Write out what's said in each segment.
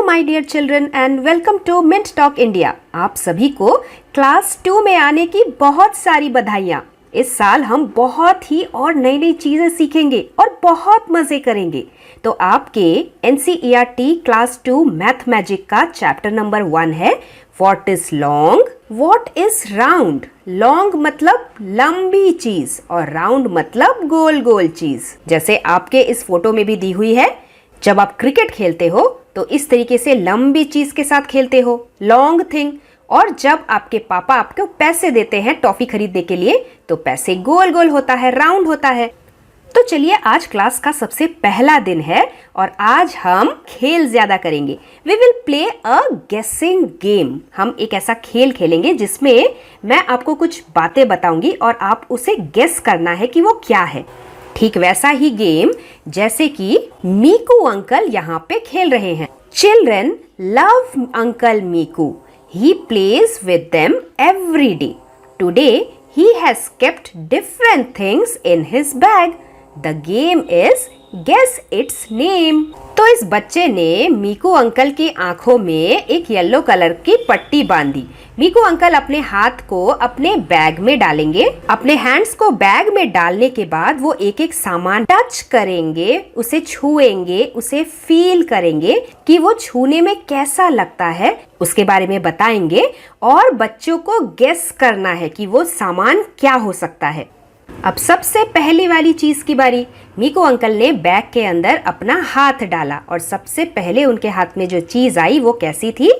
My dear children and welcome to mint talk India. आप सभी को क्लास 2 में आने की बहुत सारी बधाइयाँ। इस साल हम बहुत ही और नई नई चीज़ें सीखेंगे और बहुत मज़े करेंगे। तो आपके NCERT क्लास 2 मैथ मैजिक का चैप्टर नंबर 1 है what is long, what is round. Long मतलब लंबी चीज और राउंड मतलब गोल गोल चीज। जैसे आपके इस फोटो में भी दी हुई है, जब आप क्रिकेट खेलते हो तो इस तरीके से लंबी चीज के साथ खेलते हो, लॉन्ग थिंग। और जब आपके पापा आपको पैसे देते हैं टॉफी खरीदने के लिए तो पैसे गोल गोल होता है, राउंड होता है। तो चलिए, आज क्लास का सबसे पहला दिन है और आज हम खेल ज्यादा करेंगे। वी विल प्ले अ गेसिंग गेम। हम एक ऐसा खेल खेलेंगे जिसमें मैं आपको कुछ बातें बताऊंगी और आप उसे गेस करना है कि वो क्या है। ठीक वैसा ही गेम जैसे कि मीकू अंकल यहाँ पे खेल रहे हैं। Children love uncle Meeku. He plays with them every day. Today he has kept different things in his bag. The game is guess its name. तो इस बच्चे ने मीकू अंकल की आंखों में एक येलो कलर की पट्टी बांधी। मीकू अंकल अपने हाथ को अपने बैग में डालेंगे। अपने हैंड्स को बैग में डालने के बाद वो एक एक सामान टच करेंगे, उसे छुएंगे, उसे फील करेंगे कि वो छूने में कैसा लगता है, उसके बारे में बताएंगे और बच्चों को गेस करना है कि वो सामान क्या हो सकता है। अब सबसे पहली वाली चीज की बारी। मीकू अंकल ने बैग के अंदर अपना हाथ डाला और सबसे पहले उनके हाथ में जो चीज आई वो कैसी थी?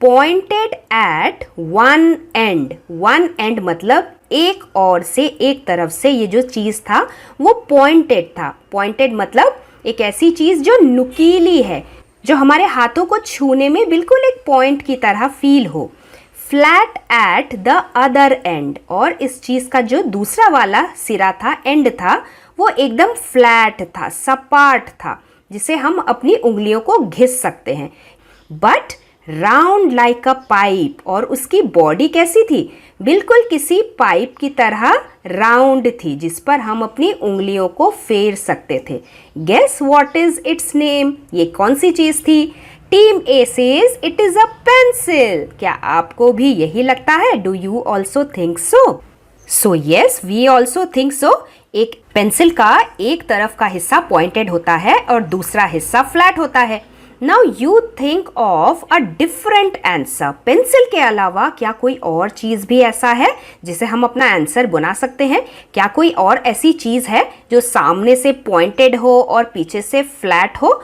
Pointed eight one and. One and मतलब एक ओर से, एक तरफ से ये जो चीज था वो पॉइंटेड था। पॉइंटेड मतलब एक ऐसी चीज जो नुकीली है, जो हमारे हाथों को छूने में बिल्कुल एक पॉइंट की तरह फील हो। Flat at the other and. और इस चीज का जो दूसरा वाला सिरा था, एंड था, वो एकदम फ्लैट था, सपाट था, जिसे हम अपनी उंगलियों को घिस सकते हैं। But round like a pipe. और उसकी बॉडी कैसी थी? बिल्कुल किसी पाइप की तरह राउंड थी, जिस पर हम अपनी उंगलियों को फेर सकते थे। Guess what is its name. ये कौन सी चीज थी? Team A says it is a pencil. क्या आपको भी यही लगता है? Do you also think so? So yes, we also think so. एक पेंसिल का एक तरफ का हिस्सा पॉइंटेड होता है और दूसरा हिस्सा फ्लैट होता है। Now you think of a different answer. Pencil के अलावा क्या कोई और चीज भी ऐसा है जिसे हम अपना आंसर बना सकते हैं? क्या कोई और ऐसी चीज है जो सामने से पॉइंटेड हो और पीछे से फ्लैट हो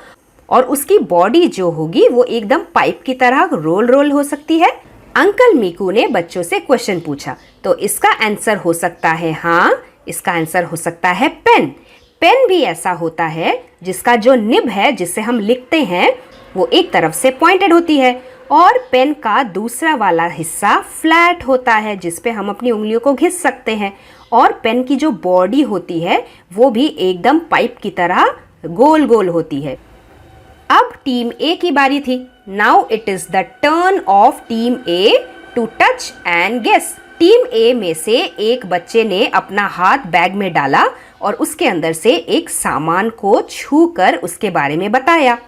और उसकी बॉडी जो होगी वो एकदम पाइप की तरह रोल रोल हो सकती है? अंकल मीकू ने बच्चों से क्वेश्चन पूछा। तो इसका आंसर हो सकता है, हाँ, इसका आंसर हो सकता है पेन। पेन भी ऐसा होता है जिसका जो निब है, जिससे हम लिखते हैं, वो एक तरफ से पॉइंटेड होती है और पेन का दूसरा वाला हिस्सा फ्लैट होता है, जिस पे हम अपनी उंगलियों को घिस सकते हैं। और पेन की जो बॉडी होती है वो भी एकदम पाइप की तरह गोल गोल होती है। अब टीम ए की बारी थी। Now it is the turn of team A to touch and guess. Team A में से एक बच्चे ने अपना हाथ बैग में डाला और उसके अंदर से एक सामान को छूकर उसके बारे में बताया।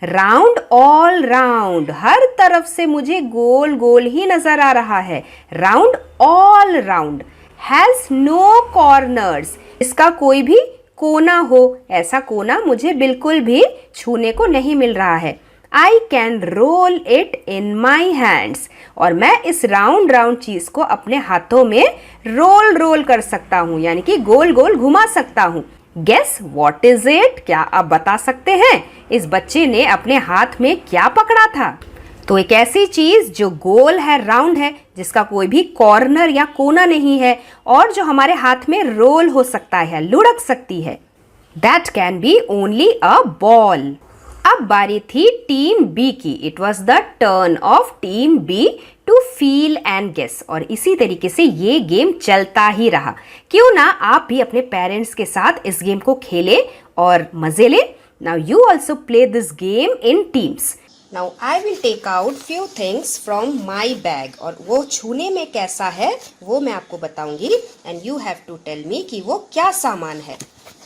Round all round. हर तरफ से मुझे गोल गोल ही नजर आ रहा है। Round all round. Has no corners. इसका कोई भी कोना हो, ऐसा कोना मुझे बिल्कुल भी छूने को नहीं मिल रहा है। I can roll it in my hands. और मैं इस राउंड राउंड चीज को अपने हाथों में रोल रोल कर सकता हूँ, यानी कि गोल गोल घुमा सकता हूँ। Guess what is it. क्या आप बता सकते हैं इस बच्चे ने अपने हाथ में क्या पकड़ा था? तो एक ऐसी चीज जो गोल है, राउंड है, जिसका कोई भी कॉर्नर या कोना नहीं है और जो हमारे हाथ में रोल हो सकता है, लुढ़क सकती है। That can be only a ball. अब बारी थी टीम बी की। It was the turn of team B to feel and guess. और इसी तरीके से ये गेम चलता ही रहा। क्यों ना आप भी अपने पेरेंट्स के साथ इस गेम को खेलें और मजे लें। Now you also play this game in teams. Now I will take out few things from my bag। और वो छूने में कैसा है वो मैं आपको बताऊंगी and you have to tell me कि वो क्या सामान है।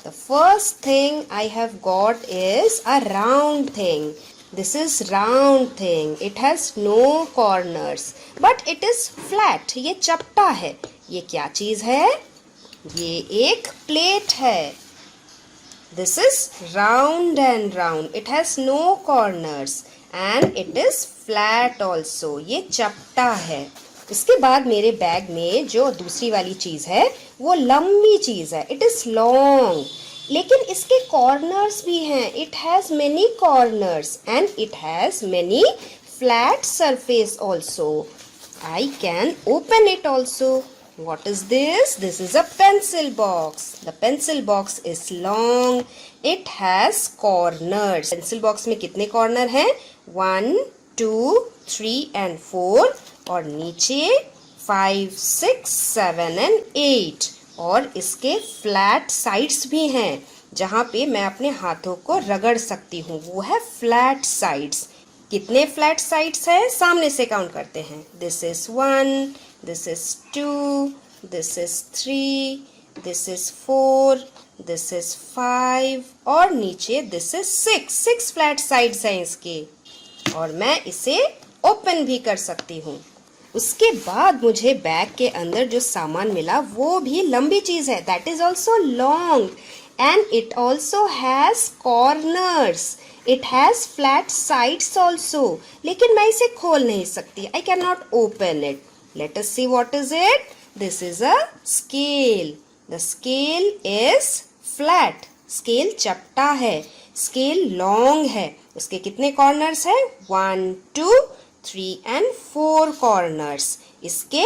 The first thing I have got is a round thing। This is round thing. It has no corners, but it is flat. ये चपटा है. ये क्या चीज है? ये एक प्लेट है. This is round and round. It has no corners and it is flat also. ये चपटा है. इसके बाद मेरे बैग में जो दूसरी वाली चीज है वो लंबी चीज है. It is long. लेकिन इसके कॉर्नर्स भी हैं. It has many corners and it has many flat surface also. I can open it also. What is this? This is a pencil box. The pencil box is long. It has corners. Pencil box में कितने corner हैं? 1, 2, 3 and 4 और नीचे 5, 6, 7 and 8. और इसके flat sides भी हैं जहाँ पे मैं अपने हाथों को रगड़ सकती हूँ. वो है फ्लैट साइड्स. कितने फ्लैट साइड्स हैं? सामने से काउंट करते हैं. This is 1, this is 2, this is 3, this is 4, this is 5 और नीचे दिस इज 6 फ्लैट साइड्स हैं इसके. और मैं इसे ओपन भी कर सकती हूँ. उसके बाद मुझे बैग के अंदर जो सामान मिला वो भी लंबी चीज है. That is also long and it also has corners. It has flat sides also. लेकिन मैं इसे खोल नहीं सकती. I can not open it. Let us see what is it. This is a scale. The scale is flat. Scale चपटा है. Scale long है. उसके कितने कॉर्नर्स है? 1, 2, 3 and 4 corners. इसके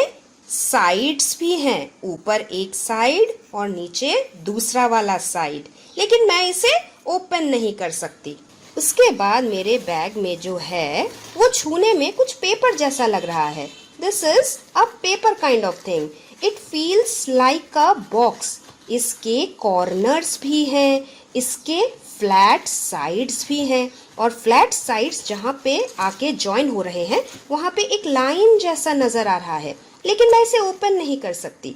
साइड्स भी हैं. ऊपर एक साइड और नीचे दूसरा वाला साइड. लेकिन मैं इसे ओपन नहीं कर सकती. उसके बाद मेरे बैग में जो है वो छूने में कुछ पेपर जैसा लग रहा है. This is a paper kind of thing. It feels like a box. इसके कॉर्नर्स भी हैं. इसके फ्लैट साइड्स भी हैं और फ्लैट साइड्स जहाँ पे आके ज्वाइन हो रहे हैं वहाँ पे एक लाइन जैसा नजर आ रहा है. लेकिन मैं इसे ओपन नहीं कर सकती.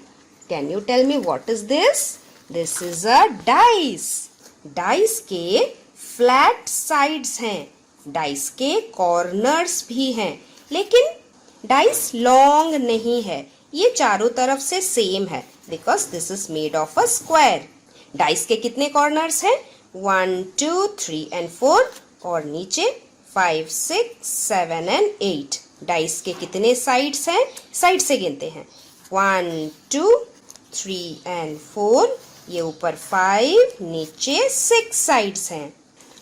Can you tell me what is this? This is a dice. Dice के फ्लैट साइड्स हैं. डाइस के कॉर्नर्स भी हैं. लेकिन डाइस लॉन्ग नहीं है. ये चारों तरफ से सेम है because this is made of a square. Dice के कितने कॉर्नर्स हैं? 1, 2, 3 and 4 और नीचे 5, 6, 7 and 8. डाइस के कितने साइड्स हैं? साइड से गिनते हैं. 1, 2, 3 and 4. ये ऊपर 5, नीचे 6 साइड्स हैं.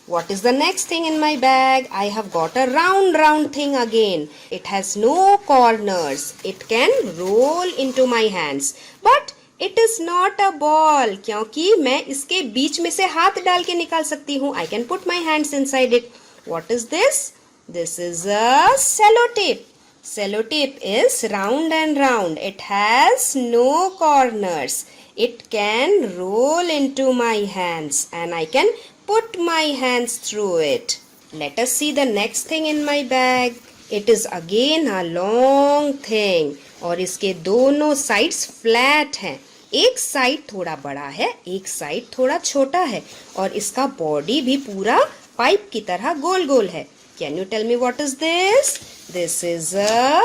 What is the next thing in my bag? I have got a round thing again. It has no corners. It can roll into my hands. But it is not a ball. क्योंकि मैं इसके बीच में से हाथ डाल के निकाल सकती हूँ. I can put my hands inside it. What is this? This is a cello tape. Cello tape is round and round. It has no corners. It can roll into my hands and I can put my hands through it. Let us see the next thing in my bag. It is again a long thing और इसके दोनों sides flat हैं. एक side थोड़ा बड़ा है, एक side थोड़ा छोटा है और इसका बॉडी भी पूरा पाइप की तरह गोल गोल है. Can you tell me what is this? This is a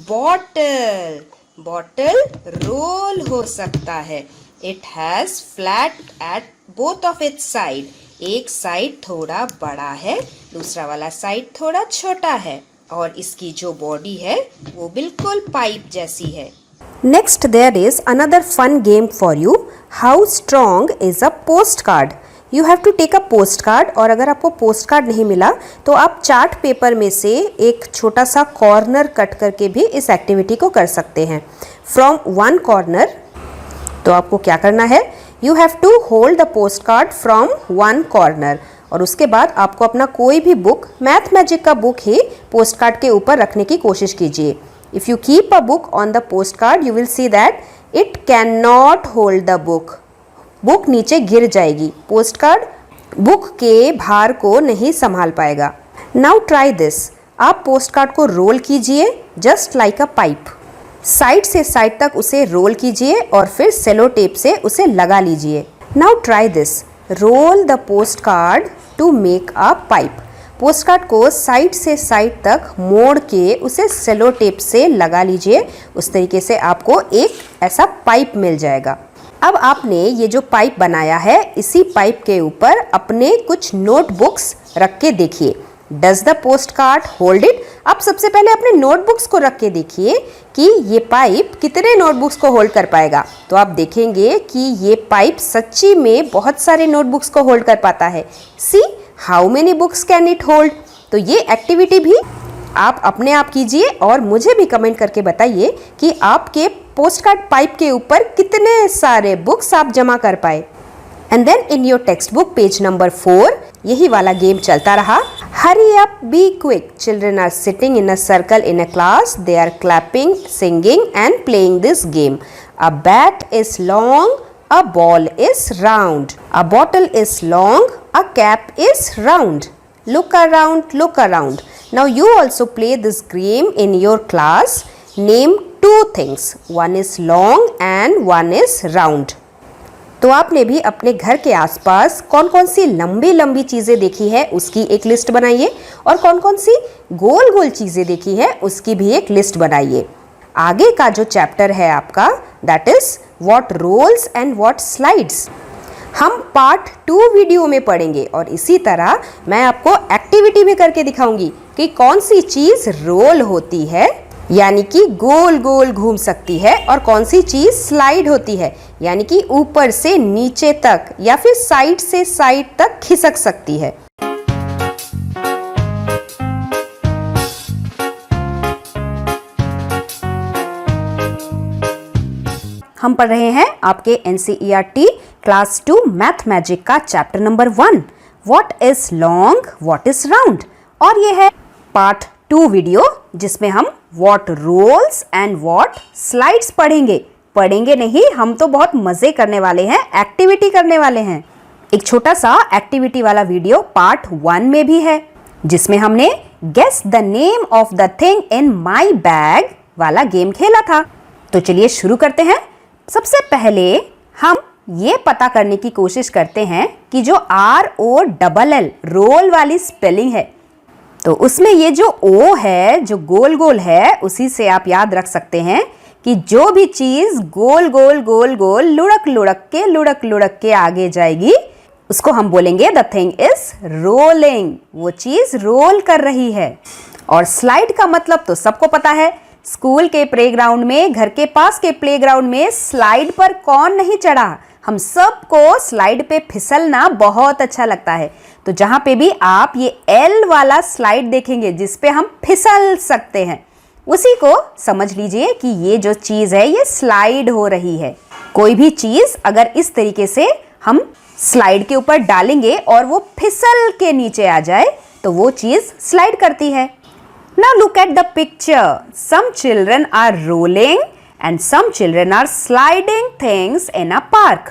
bottle. Bottle roll हो सकता है. It has flat at both of its side. एक साइड थोड़ा बड़ा है, दूसरा वाला साइड थोड़ा छोटा है और इसकी जो बॉडी है वो बिल्कुल पाइप जैसी है. Next there is another fun game for you. How strong is a post card. You have to take a post card और अगर आपको पोस्ट कार्ड नहीं मिला तो आप चार्ट पेपर में से एक छोटा सा कॉर्नर कट करके भी इस एक्टिविटी को कर सकते हैं. From one corner. तो आपको क्या करना है? You have to hold the post card from one corner और उसके बाद आपको अपना कोई भी बुक, मैथ मैजिक का बुक ही पोस्ट कार्ड के ऊपर रखने की कोशिश कीजिए. If you keep a book on the post card you will see that it can not hold the book. Book नीचे गिर जाएगी. पोस्ट कार्ड बुक के भार को नहीं संभाल पाएगा. Now try this. आप पोस्ट कार्ड को रोल कीजिए जस्ट लाइक अ पाइप. साइड से साइड तक उसे रोल कीजिए और फिर सेलो टेप से उसे लगा लीजिए. Now try this. Roll the post card to make a pipe. Post card को साइड से साइड तक मोड़ के उसे सेलो टेप से लगा लीजिए। उस तरीके से आपको एक ऐसा पाइप मिल जाएगा। अब आपने ये जो पाइप बनाया है, इसी पाइप के ऊपर अपने कुछ नोटबुक्स रख के देखिए। Does the post card hold it? आप सबसे पहले अपने नोटबुक्स को रख के देखिए कि ये पाइप कितने नोटबुक्स को होल्ड कर पाएगा। तो आप देखेंगे कि ये पाइप सच्ची में बहुत सारे नोटबुक्स को होल्ड कर पाता है। See how many books can it hold? तो ये एक्टिविटी भी आप अपने आप कीजिए और मुझे भी कमेंट करके बताइए कि आपके पोस्ट कार्ड पाइप के ऊपर कितने सारे बुक्स आप जमा कर पाए। And then in your text book page number 4 यही वाला गेम चलता रहा। Hurry up, be quick, children are sitting in a circle in a class, they are clapping, singing and playing this game. A bat is long, a ball is round, a bottle is long, a cap is round. Look around, look around. Now you also play this game in your class. Name two things. One is long and one is round. तो आपने भी अपने घर के आसपास कौन कौन सी लंबी लंबी चीज़ें देखी है उसकी एक लिस्ट बनाइए और कौन कौन सी गोल गोल चीज़ें देखी है उसकी भी एक लिस्ट बनाइए। आगे का जो चैप्टर है आपका, that is what rolls and what slides, हम पार्ट 2 वीडियो में पढ़ेंगे। और इसी तरह मैं आपको एक्टिविटी भी करके दिखाऊंगी कि कौन सी चीज़ रोल होती है, यानी कि गोल गोल घूम सकती है, और कौन सी चीज़ स्लाइड होती है, यानी कि ऊपर से नीचे तक या फिर साइड से साइड तक खिसक सकती है। हम पढ़ रहे हैं आपके NCERT क्लास 2 मैथ मैजिक का chapter number 1, what is long what is round. और ये है पार्ट 2 वीडियो जिसमें हम what rolls and what slides पढ़ेंगे नहीं, हम तो बहुत मजे करने वाले हैं, एक्टिविटी करने वाले हैं। एक छोटा सा एक्टिविटी वाला वीडियो पार्ट 1 में भी है जिसमें हमने guess the name of the thing in my bag वाला गेम खेला था। तो चलिए शुरू करते हैं। सबसे पहले हम ये पता करने की कोशिश करते हैं कि जो ROLL रोल वाली स्पेलिंग है, तो उसमें ये जो O है जो गोल गोल है, उसी से आप याद रख सकते हैं कि जो भी चीज़ गोल गोल गोल गोल लुढ़क लुढ़क के आगे जाएगी उसको हम बोलेंगे द थिंग इज रोलिंग, वो चीज़ रोल कर रही है। और स्लाइड का मतलब तो सबको पता है, स्कूल के प्लेग्राउंड में, घर के पास के प्लेग्राउंड में स्लाइड पर कौन नहीं चढ़ा। हम सबको स्लाइड पे फिसलना बहुत अच्छा लगता है। तो जहाँ पे भी आप ये L वाला स्लाइड देखेंगे जिस पे हम फिसल सकते हैं, उसी को समझ लीजिए कि ये जो चीज़ है ये स्लाइड हो रही है। कोई भी चीज़ अगर इस तरीके से हम स्लाइड के ऊपर डालेंगे और वो फिसल के नीचे आ जाए तो वो चीज़ स्लाइड करती है। Now look at the picture. Some children are rolling and some children are sliding things in a park.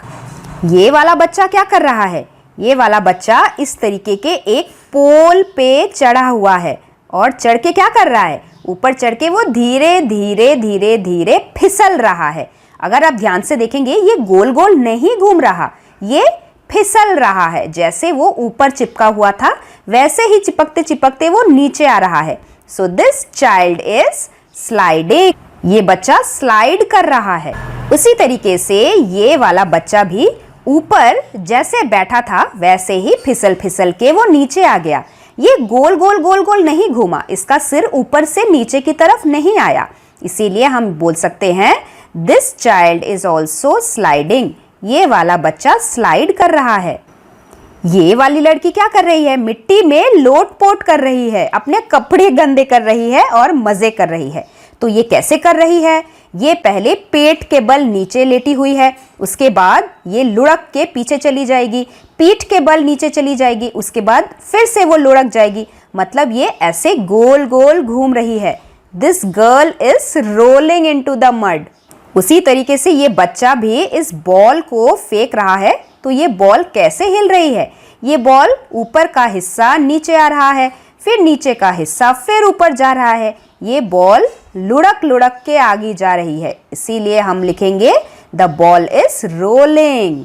ये वाला बच्चा क्या कर रहा है? ये वाला बच्चा इस तरीके के एक पोल पे चढ़ा हुआ है और चढ़ के क्या कर रहा है? ऊपर चढ़ के वो धीरे धीरे फिसल रहा है। अगर आप ध्यान से देखेंगे ये गोल गोल नहीं घूम रहा, ये फिसल रहा है। जैसे वो ऊपर चिपका हुआ था वैसे ही चिपकते चिपकते वो नीचे आ रहा है। So this child is sliding. ये बच्चा स्लाइड कर रहा है। उसी तरीके से ये वाला बच्चा भी ऊपर जैसे बैठा था वैसे ही फिसल फिसल के वो नीचे आ गया। ये गोल गोल नहीं घूमा, इसका सिर ऊपर से नीचे की तरफ नहीं आया, इसीलिए हम बोल सकते हैं this child is also sliding. ये वाला बच्चा स्लाइड कर रहा है। ये वाली लड़की क्या कर रही है? मिट्टी में लोट-पोट कर रही है, अपने कपड़े गंदे कर रही है और मजे कर रही है। तो ये कैसे कर रही है? ये पहले पेट के बल नीचे लेटी हुई है, उसके बाद ये लुढ़क के पीछे चली जाएगी, पीठ के बल नीचे चली जाएगी, उसके बाद फिर से वो लुढ़क जाएगी। मतलब ये ऐसे गोल गोल घूम रही है। This girl is rolling into the mud. उसी तरीके से ये बच्चा भी इस बॉल को फेंक रहा है। तो ये बॉल कैसे हिल रही है? ये बॉल ऊपर का हिस्सा नीचे आ रहा है, फिर नीचे का हिस्सा फिर ऊपर जा रहा है। ये बॉल लुढ़क के आगे जा रही है, इसीलिए हम लिखेंगे द बॉल इज रोलिंग।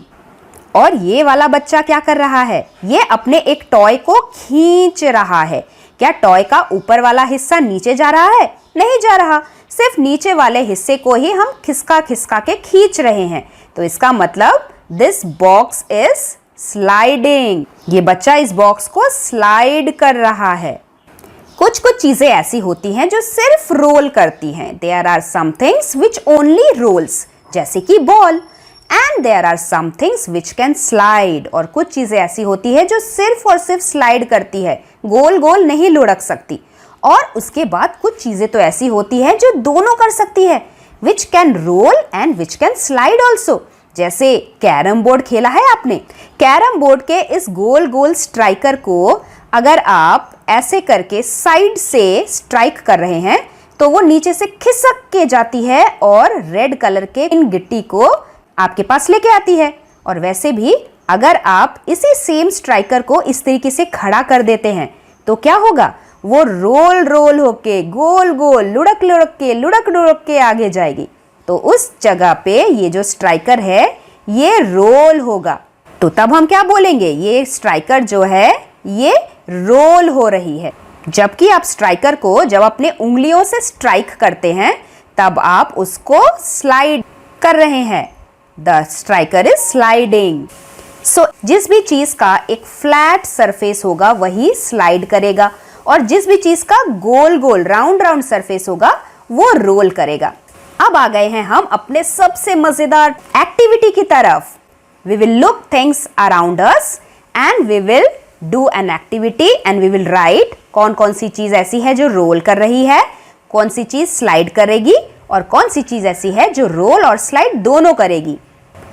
और ये वाला बच्चा क्या कर रहा है? ये अपने एक टॉय को खींच रहा है। क्या टॉय का ऊपर वाला हिस्सा नीचे जा रहा है? नहीं जा रहा, सिर्फ नीचे वाले हिस्से को ही हम खिसका खिसका के खींच रहे हैं। तो इसका मतलब दिस बॉक्स इज स्लाइडिंग। ये बच्चा इस बॉक्स को स्लाइड कर रहा है। कुछ कुछ चीजें ऐसी होती हैं जो सिर्फ रोल करती हैं। There are some things which only rolls, जैसे कि ball. And there are some things which can slide, और कुछ चीजें ऐसी होती है जो सिर्फ और सिर्फ स्लाइड करती है, गोल गोल नहीं लुढ़क सकती। और उसके बाद कुछ चीजें तो ऐसी होती है जो दोनों कर सकती है, which can roll and which can slide also। जैसे कैरम बोर्ड खेला है आपने? कैरम बोर्ड के इस गोल गोल स्ट्राइकर को अगर आप ऐसे करके साइड से स्ट्राइक कर रहे हैं तो वो नीचे से खिसक के जाती है और रेड कलर के इन गिट्टी को आपके पास लेके आती है। और वैसे भी अगर आप इसी सेम स्ट्राइकर को इस तरीके से खड़ा कर देते हैं तो क्या होगा? वो रोल रोल होके गोल गोल लुढ़क के आगे जाएगी। तो उस जगह पे ये जो स्ट्राइकर है ये रोल होगा। तो तब हम क्या बोलेंगे? ये स्ट्राइकर जो है ये रोल हो रही है। जबकि आप स्ट्राइकर को जब अपने उंगलियों से स्ट्राइक करते हैं तब आप उसको स्लाइड कर रहे हैं। The striker is sliding. So जिस भी चीज का एक फ्लैट सरफेस होगा वही स्लाइड करेगा, और जिस भी चीज का गोल गोल राउंड सरफेस होगा वो रोल करेगा। अब आ गए हैं हम अपने सबसे मजेदार एक्टिविटी की तरफ। We will look things around us and we will do an activity and we will write कौन कौन सी चीज ऐसी है जो रोल कर रही है, कौन सी चीज स्लाइड करेगी और कौन सी चीज ऐसी है जो रोल और स्लाइड दोनों करेगी।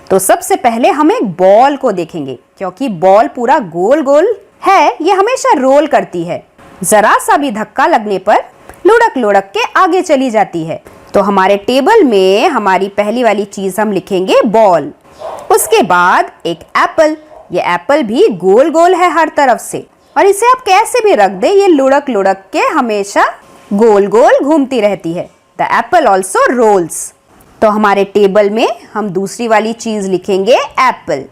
तो सबसे पहले हम एक बॉल को देखेंगे, क्योंकि बॉल पूरा गोल गोल है, ये हमेशा रोल करती है। जरा सा भी धक्का लगने पर लुढ़क के आगे चली जाती है। तो हमारे टेबल में हमारी पहली वाली चीज हम लिखेंगे बॉल। उसके बाद एक एप्पल। ये एप्पल भी गोल गोल है हर तरफ से, और इसे आप कैसे भी रख दे ये लुढ़क के हमेशा गोल गोल घूमती रहती है। The apple also rolls. तो हमारे टेबल में हम दूसरी वाली चीज लिखेंगे एप्पल।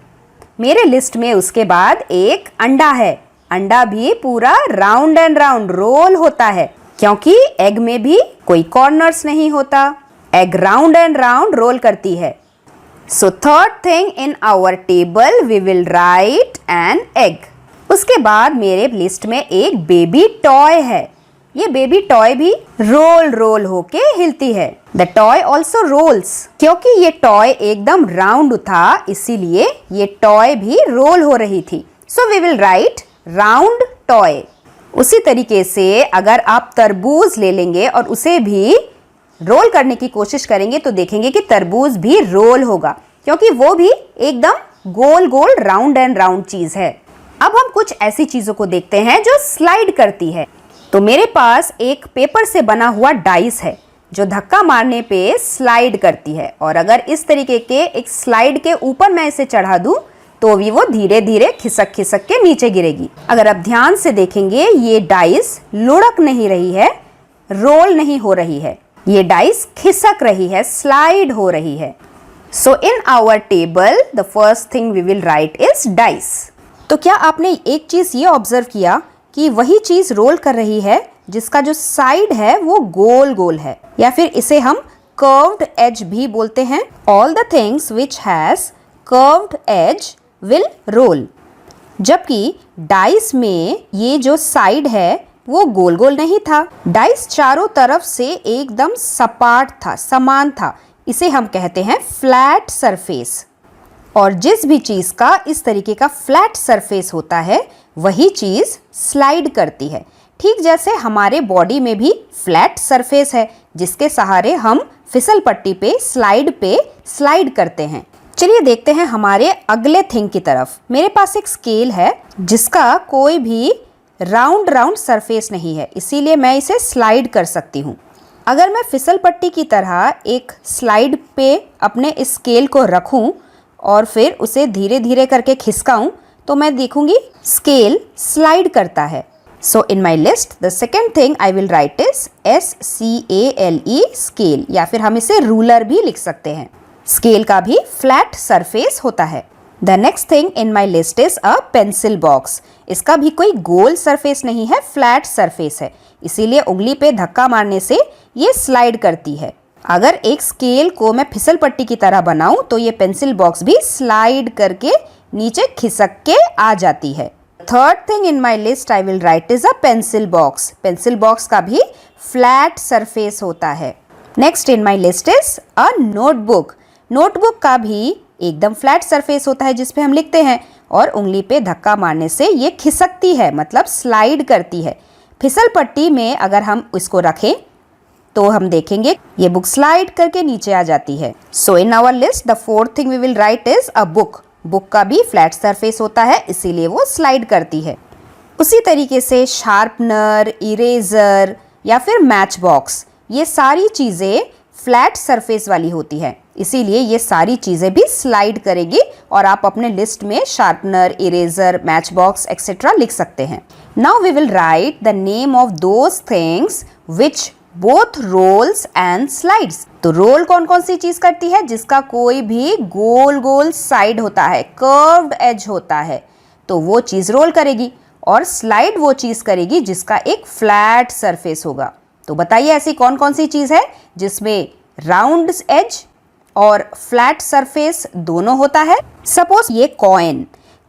मेरे लिस्ट में उसके बाद एक अंडा है। अंडा भी पूरा राउंड एंड राउंड रोल होता है, क्योंकि एग में भी कोई कॉर्नर्स नहीं होता। Egg round and round roll करती है। So third thing in our table we will write an egg. उसके बाद मेरे लिस्ट में एक बेबी टॉय है। ये बेबी टॉय भी रोल होके हिलती है। The toy also rolls. क्योंकि ये टॉय एकदम राउंड था इसीलिए ये टॉय भी रोल हो रही थी। So we will write round toy. उसी तरीके से अगर आप तरबूज ले लेंगे और उसे भी रोल करने की कोशिश करेंगे तो देखेंगे कि तरबूज भी रोल होगा, क्योंकि वो भी एकदम गोल गोल राउंड एंड राउंड चीज है। अब हम कुछ ऐसी चीजों को देखते हैं जो स्लाइड करती है। तो मेरे पास एक पेपर से बना हुआ डाइस है जो धक्का मारने पे स्लाइड करती है, और अगर इस तरीके के एक स्लाइड के ऊपर मैं इसे चढ़ा दूं तो भी वो धीरे धीरे खिसक के नीचे गिरेगी। अगर आप ध्यान से देखेंगे ये डाइस लुढ़क नहीं रही है, रोल नहीं हो रही है, ये डाइस खिसक रही है, स्लाइड हो रही है। So in our table the first thing we will write is dice. तो क्या आपने एक चीज ये ऑब्जर्व किया कि वही चीज रोल कर रही है जिसका जो साइड है वो गोल गोल है, या फिर इसे हम कर्व्ड एज भी बोलते हैं। All the things which has curved edge will roll. जबकि डाइस में ये जो साइड है वो गोल गोल नहीं था। डाइस चारों तरफ से एकदम सपाट था, समान था। इसे हम कहते हैं फ्लैट सरफेस। और जिस भी चीज का इस तरीके का फ्लैट सरफेस होता है वही चीज स्लाइड करती है। ठीक जैसे हमारे बॉडी में भी फ्लैट सरफेस है जिसके सहारे हम फिसल पट्टी पे स्लाइड करते हैं। चलिए देखते हैं हमारे अगले थिंग की तरफ। मेरे पास एक स्केल है जिसका कोई भी राउंड सरफेस नहीं है, इसीलिए मैं इसे स्लाइड कर सकती हूँ। अगर मैं फिसल पट्टी की तरह एक स्लाइड पे अपने इस स्केल को रखूँ और फिर उसे धीरे धीरे करके खिसकाऊँ तो मैं देखूंगी स्केल स्लाइड करता है। So in my list the second thing I will write is SCALE scale, या फिर हम इसे रूलर भी लिख सकते हैं। स्केल का भी फ्लैट सरफेस होता है। The next thing in my list is a pencil box. इसका भी कोई गोल सरफेस नहीं है, फ्लैट सरफेस है, इसीलिए उंगली पे धक्का मारने से ये स्लाइड करती है। अगर एक स्केल को मैं फिसल पट्टी की तरह बनाऊं तो ये पेंसिल बॉक्स भी स्लाइड करके नीचे खिसक के आ जाती है। Third thing in my list I will write is a pencil box. Pencil box का भी फ्लैट सरफेस होता है। Next in my list is a notebook. Notebook का भी एकदम फ्लैट सरफेस होता है जिसपे हम लिखते हैं, और उंगली पे धक्का मारने से ये खिसकती है, मतलब स्लाइड करती है। फिसल पट्टी में अगर हम इसको रखें तो हम देखेंगे ये बुक स्लाइड करके नीचे आ जाती है। So in our list the fourth thing we will write is a book. Book का भी फ्लैट सरफेस होता है, इसीलिए वो स्लाइड करती है। उसी तरीके से शार्पनर, इरेजर या फिर मैच बॉक्स, ये सारी चीज़ें फ्लैट सरफेस वाली होती है, इसीलिए ये सारी चीज़ें भी स्लाइड करेगी और आप अपने लिस्ट में sharpener, eraser, match box etcetera लिख सकते हैं। Now we will write the name of those things which both rolls and slides. तो रोल कौन कौन सी चीज करती है? जिसका कोई भी गोल गोल साइड होता है, कर्व्ड एज होता है, तो वो चीज रोल करेगी। और स्लाइड वो चीज करेगी जिसका एक फ्लैट सरफेस होगा। तो बताइए ऐसी कौन कौन सी चीज है जिसमें राउंड एज और फ्लैट सरफेस दोनों होता है? सपोज ये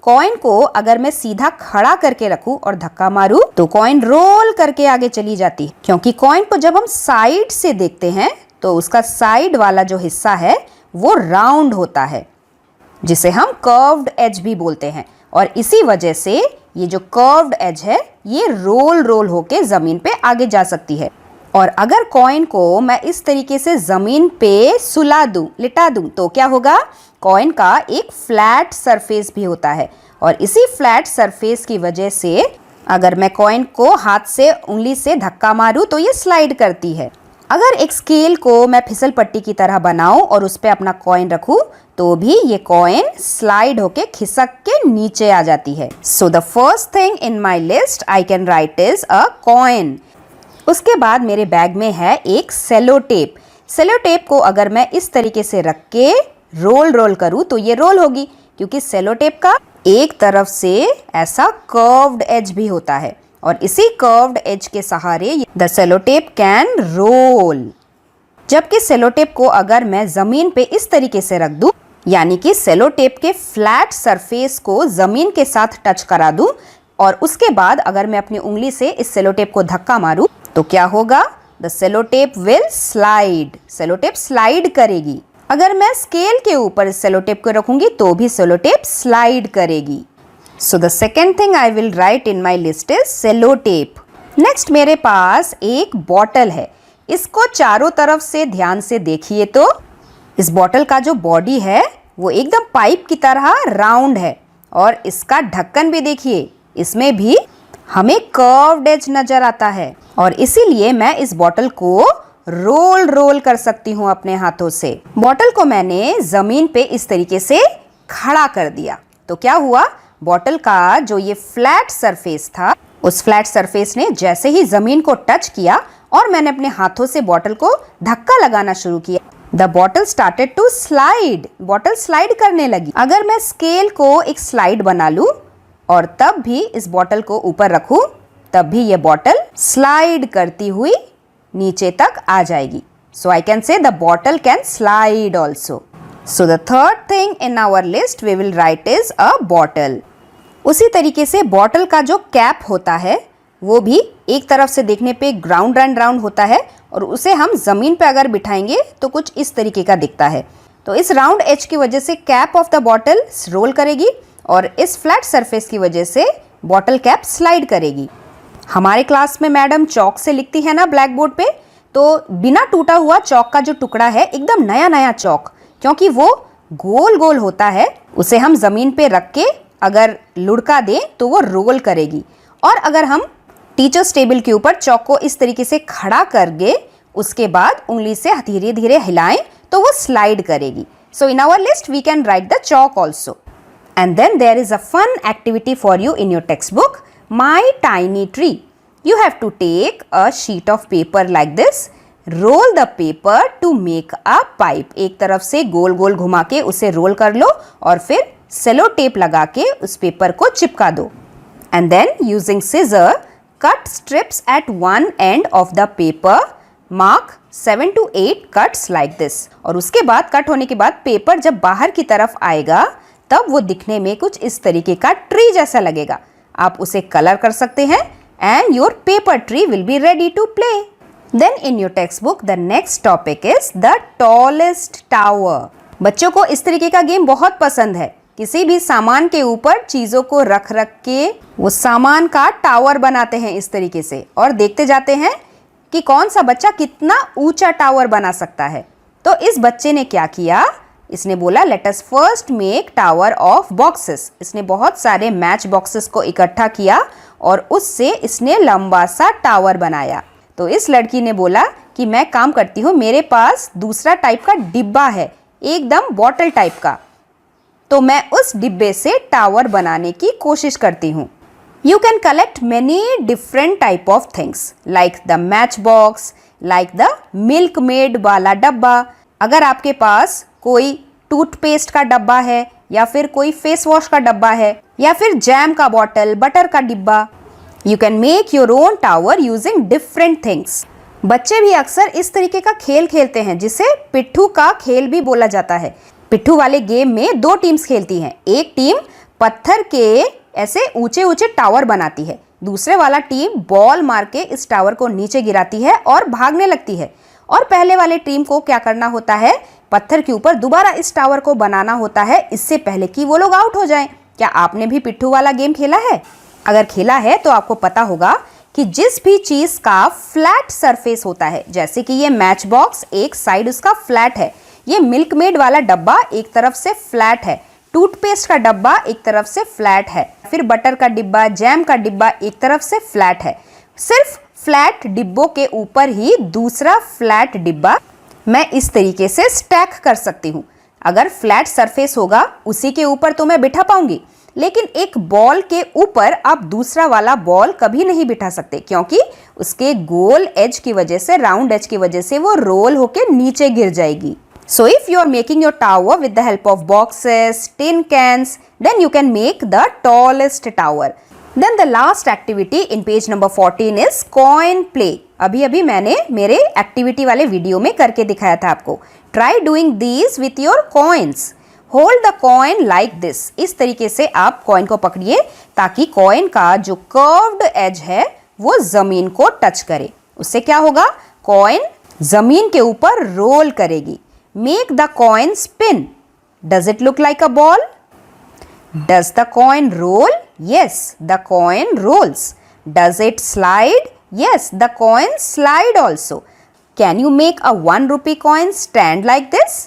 कॉइन को अगर मैं सीधा खड़ा करके रखूं और धक्का मारूं तो कॉइन रोल करके आगे चली जाती है, क्योंकि कॉइन को जब हम साइड से देखते हैं तो उसका साइड वाला जो हिस्सा है वो राउंड होता है, जिसे हम कर्व्ड एज भी बोलते हैं। और इसी वजह से ये जो कर्व्ड एज है ये रोल होके जमीन पे आगे जा सकती है। और अगर कॉइन को मैं इस तरीके से जमीन पे सुला दूं, लिटा दूं, तो क्या होगा? कॉइन का एक फ्लैट सरफेस भी होता है, और इसी फ्लैट सरफेस की वजह से अगर मैं कॉइन को हाथ से, उंगली से धक्का मारूं तो ये स्लाइड करती है। अगर एक स्केल को मैं फिसल पट्टी की तरह बनाऊं और उस पर अपना कॉइन रखूं तो भी ये कॉइन स्लाइड होके खिसक के नीचे आ जाती है। So the first thing in my list I can write is a coin. उसके बाद मेरे बैग में है एक सेलो टेप। सेलो टेप को अगर मैं इस तरीके से रख के रोल करूं तो ये रोल होगी, क्योंकि सेलो टेप का एक तरफ से ऐसा कर्व्ड एज भी होता है, और इसी कर्व्ड एज के सहारे the cello tape can roll. जबकि सेलो टेप को अगर मैं जमीन पे इस तरीके से रख दूं, यानी कि सेलो टेप के फ्लैट सरफेस को जमीन के साथ टच करा दूं, और उसके बाद अगर मैं अपनी उंगली से इस सेलो टेप को धक्का मारूं तो क्या होगा? The cello tape will slide. Cello tape slide करेगी। अगर मैं स्केल के ऊपर इस सेलो टेप को रखूंगी तो भी सेलो टेप स्लाइड करेगी। So the second thing I will write in my list is cello tape. Next मेरे पास एक बॉटल है। इसको चारों तरफ से ध्यान से देखिए तो इस बॉटल का जो बॉडी है वो एकदम पाइप की तरह राउंड है, और इसका ढक्कन भी देखिए, इसमें भी हमें कर्व्ड एज नजर आता है, और इसीलिए मैं इस बॉटल को रोल कर सकती हूँ अपने हाथों से। बॉटल को मैंने जमीन पे इस तरीके से खड़ा कर दिया तो क्या हुआ? बॉटल का जो ये फ्लैट सरफेस था, उस फ्लैट सरफेस ने जैसे ही जमीन को टच किया और मैंने अपने हाथों से बॉटल को धक्का लगाना शुरू किया, the bottle started to slide. Bottle slide करने लगी। अगर मैं स्केल को एक स्लाइड बना लूं और तब भी इस बॉटल को ऊपर रखूं, तब भी ये बॉटल स्लाइड करती हुई नीचे तक आ जाएगी। So I can say the bottle can slide also. So the third thing in our list we will write is a bottle. उसी तरीके से बॉटल का जो कैप होता है वो भी एक तरफ से देखने पे राउंड एंड राउंड होता है, और उसे हम जमीन पे अगर बिठाएंगे तो कुछ इस तरीके का दिखता है। तो इस राउंड एज की वजह से cap of the bottle roll करेगी, और इस फ्लैट सरफेस की वजह से बॉटल कैप स्लाइड करेगी। हमारे क्लास में मैडम चौक से लिखती है ना ब्लैक बोर्ड पे, तो बिना टूटा हुआ चौक का जो टुकड़ा है, एकदम नया चौक, क्योंकि वो गोल होता है, उसे हम जमीन पे रख के अगर लुढ़का दें तो वो रोल करेगी। और अगर हम टीचर्स टेबल के ऊपर चौक को इस तरीके से खड़ा करके उसके बाद उंगली से धीरे धीरे हिलाएं तो वो स्लाइड करेगी। So in our list we can write the chalk also. And then there is a fun activity for you in your textbook, My Tiny Tree. You have to take a sheet of paper like this, roll the paper to make a pipe. एक तरफ से गोल गोल घुमा के उसे role कर लो और फिर cello tape लगा के उस पेपर को चिपका दो। And then using scissor cut strips at one end of the paper, mark 7 to 8 cuts like this. और उसके बाद कट होने के बाद पेपर जब बाहर की तरफ आएगा तब वो दिखने में कुछ इस तरीके का ट्री जैसा लगेगा। आप उसे कलर कर सकते हैं and your paper tree will be ready to play. Then in your text book the next topic is the tallest tower. बच्चों को इस तरीके का गेम बहुत पसंद है। किसी भी सामान के ऊपर चीजों को रख रख के वो सामान का टावर बनाते हैं इस तरीके से, और देखते जाते हैं कि कौन सा बच्चा कितना ऊंचा टावर बना सकता है। तो इस बच्चे ने क्या किया, इसने बोला let us first make tower of boxes. इसने बहुत सारे मैच बॉक्सेस को इकट्ठा किया और उससे इसने लंबा सा टावर बनाया। तो इस लड़की ने बोला कि मैं काम करती हूँ, मेरे पास दूसरा टाइप का डिब्बा है, एकदम बॉटल टाइप का, तो मैं उस डिब्बे से टावर बनाने की कोशिश करती हूँ। You can collect many different type of things like the matchbox, like the Milkmaid वाला डब्बा। अगर आपके पास कोई टूथपेस्ट का डब्बा है या फिर कोई फेस वॉश का डब्बा है या फिर जैम का बॉटल, बटर का डिब्बा, you can make your own tower using different things। बच्चे भी अक्सर इस तरीके का खेल खेलते हैं जिसे पिट्ठू का खेल भी बोला जाता है। पिट्ठू वाले गेम में दो टीम्स खेलती हैं। एक टीम पत्थर के ऐसे ऊंचे ऊंचे टावर बनाती है, दूसरे वाला टीम बॉल मार के इस टावर को नीचे गिराती है और भागने लगती है। और पहले वाले टीम को क्या करना होता है, पत्थर के ऊपर दोबारा इस टावर को बनाना होता है इससे पहले कि वो लोग आउट हो जाएं। क्या आपने भी पिट्ठू वाला गेम खेला है? अगर खेला है तो आपको पता होगा कि जिस भी चीज का फ्लैट सरफेस होता है, जैसे कि ये मैच बॉक्स एक साइड उसका फ्लैट है, ये मिल्कमेड वाला डब्बा एक तरफ से फ्लैट है, टूथपेस्ट का डब्बा एक तरफ से फ्लैट है, फिर बटर का डिब्बा, जैम का डिब्बा एक तरफ से फ्लैट है। सिर्फ फ्लैट डिब्बों के ऊपर ही दूसरा फ्लैट डिब्बा मैं इस तरीके से स्टैक कर सकती हूँ। अगर फ्लैट सरफेस होगा उसी के ऊपर तो मैं बिठा पाऊंगी, लेकिन एक बॉल के ऊपर आप दूसरा वाला बॉल कभी नहीं बिठा सकते, क्योंकि उसके गोल एज की वजह से, राउंड एज की वजह से वो रोल होके नीचे गिर जाएगी। So if you are making your tower with the help of boxes, tin cans, then you can make the tallest tower. Then the last activity in page number 14 is coin play. अभी मैंने मेरे activity वाले video में करके दिखाया था आपको। Try doing these with your coins. Hold the coin like this. इस तरीके से आप कॉइन को पकड़िए ताकि कॉइन का जो कर्व्ड एज है वो जमीन को टच करे। उससे क्या होगा, कॉइन जमीन के ऊपर रोल करेगी। Make the coin spin. Does it look like a ball? Does the coin roll? Yes, the coin rolls. Does it slide? Yes, the coin slide also. Can you make a 1 rupee coin stand like this?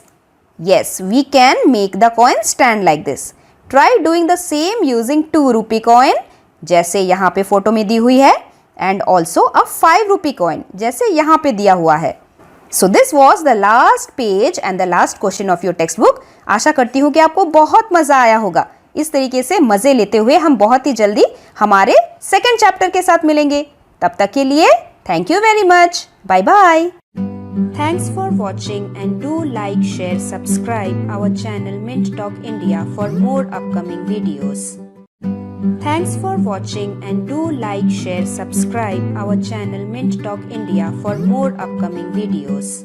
Yes, we can make the coin stand like this. Try doing the same using 2 rupee coin, जैसे यहाँ पे photo में दी हुई है, and also a 5 rupee coin, जैसे यहाँ पे दिया हुआ है। So this was the last page and the last question of your textbook. आशा करती हूँ कि आपको बहुत मज़ा आया होगा। इस तरीके से मज़े लेते हुए हम बहुत ही जल्दी हमारे सेकेंड चैप्टर के साथ मिलेंगे। तब तक के लिए thank you very much. Bye bye. Thanks for watching and do like, share, subscribe our channel Mint Talk India for more upcoming videos. Thanks for watching and do like, share, subscribe our channel Mint Talk India for more upcoming videos.